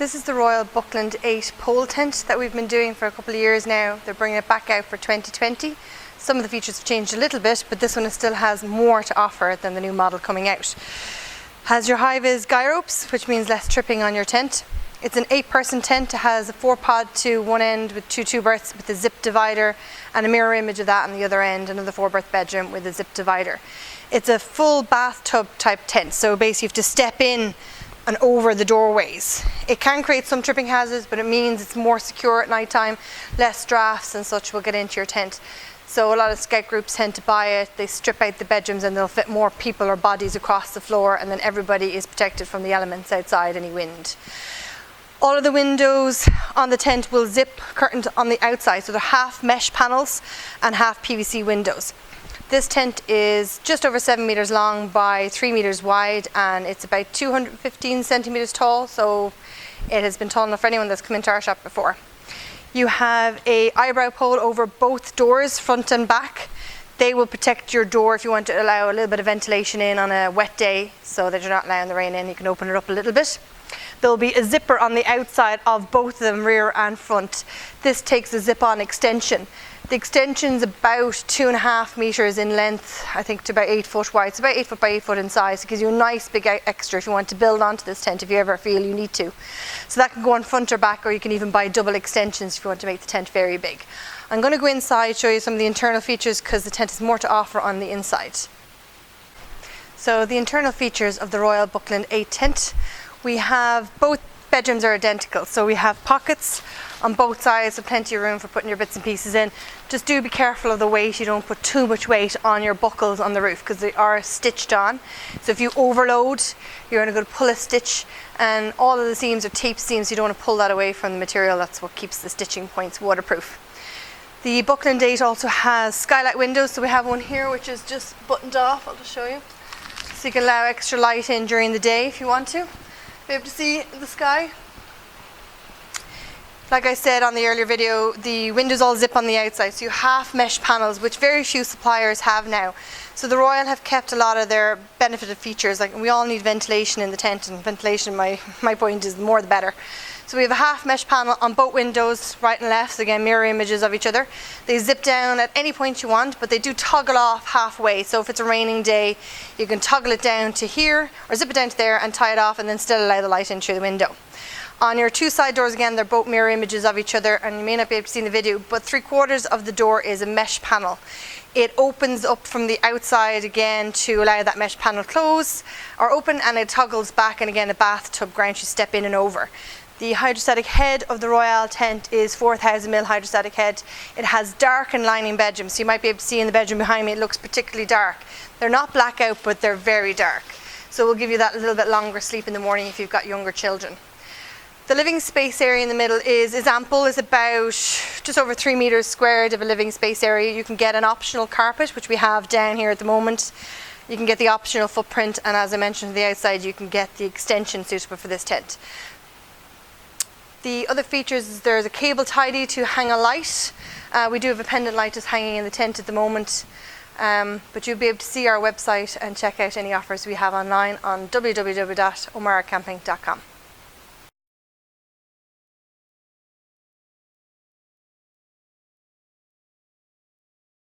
This is the Royal Buckland 8 pole tent that we've been doing for a couple of years now. They're bringing it back out for 2020. Some of the features have changed a little bit, but this one still has more to offer than the new model coming out. Has your high-vis guy ropes, which means less tripping on your tent. It's an 8-person tent. It has a 4-pod to one end with 2 berths with a zip divider and a mirror image of that on the other end, another 4-berth bedroom with a zip divider. It's a full bathtub type tent, so basically you have to step in and over the doorways. It can create some tripping hazards, but it means it's more secure at night time, less drafts and such will get into your tent. So a lot of scout groups tend to buy it. They strip out the bedrooms and they'll fit more people or bodies across the floor, and then everybody is protected from the elements outside, any wind. All of the windows on the tent will zip curtained on the outside, so they're half mesh panels and half PVC windows. This tent is just over 7 meters long by 3 meters wide, and it's about 215 centimeters tall, so it has been tall enough for anyone that's come into our shop before. You have a eyebrow pole over both doors, front and back. They will protect your door if you want to allow a little bit of ventilation in on a wet day, so that you're not allowing the rain in. You can open it up a little bit. There'll be a zipper on the outside of both of them, rear and front. This takes a zip-on extension. The extension's about 2.5 meters in length, I think to about 8 foot wide. It's about 8 foot by 8 foot in size. It gives you a nice big extra if you want to build onto this tent if you ever feel you need to. So that can go on front or back, or you can even buy double extensions if you want to make the tent very big. I'm going to go inside, show you some of the internal features because the tent has more to offer on the inside. So the internal features of the Royal Buckland 8 tent. We have both bedrooms are identical, so we have pockets on both sides, so plenty of room for putting your bits and pieces in. Just do be careful of the weight. You don't put too much weight on your buckles on the roof because they are stitched on. So if you overload, you're only going to pull a stitch, and all of the seams are tape seams. You don't want to pull that away from the material. That's what keeps the stitching points waterproof. The Buckland 8 also has skylight windows, so we have one here which is just buttoned off. I'll just show you. So you can allow extra light in during the day if you want to. Be able to see the sky. Like I said on the earlier video, the windows all zip on the outside, so you half mesh panels, which very few suppliers have now. So the Royal have kept a lot of their benefited features. Like, we all need ventilation in the tent, and ventilation, my point is, the more the better. So we have a half mesh panel on both windows, right and left, so again mirror images of each other. They zip down at any point you want, but they do toggle off halfway. So if it's a raining day, you can toggle it down to here, or zip it down to there and tie it off, and then still allow the light in through the window. On your 2 side doors, again, they're both mirror images of each other, and you may not be able to see in the video, but 3/4 of the door is a mesh panel. It opens up from the outside again to allow that mesh panel close or open, and it toggles back, and again a bathtub grant you step in and over. The hydrostatic head of the Royal tent is 4,000 mil hydrostatic head. It has dark and lining bedrooms, so you might be able to see in the bedroom behind me it looks particularly dark. They're not blackout, but they're very dark. So we'll give you that little bit longer sleep in the morning if you've got younger children. The living space area in the middle is ample. It's about just over 3 meters squared of a living space area. You can get an optional carpet, which we have down here at the moment. You can get the optional footprint, and as I mentioned on the outside, you can get the extension suitable for this tent. The other features is there's a cable tidy to hang a light. We do have a pendant light just hanging in the tent at the moment. But you'll be able to see our website and check out any offers we have online on www.omaracamping.com.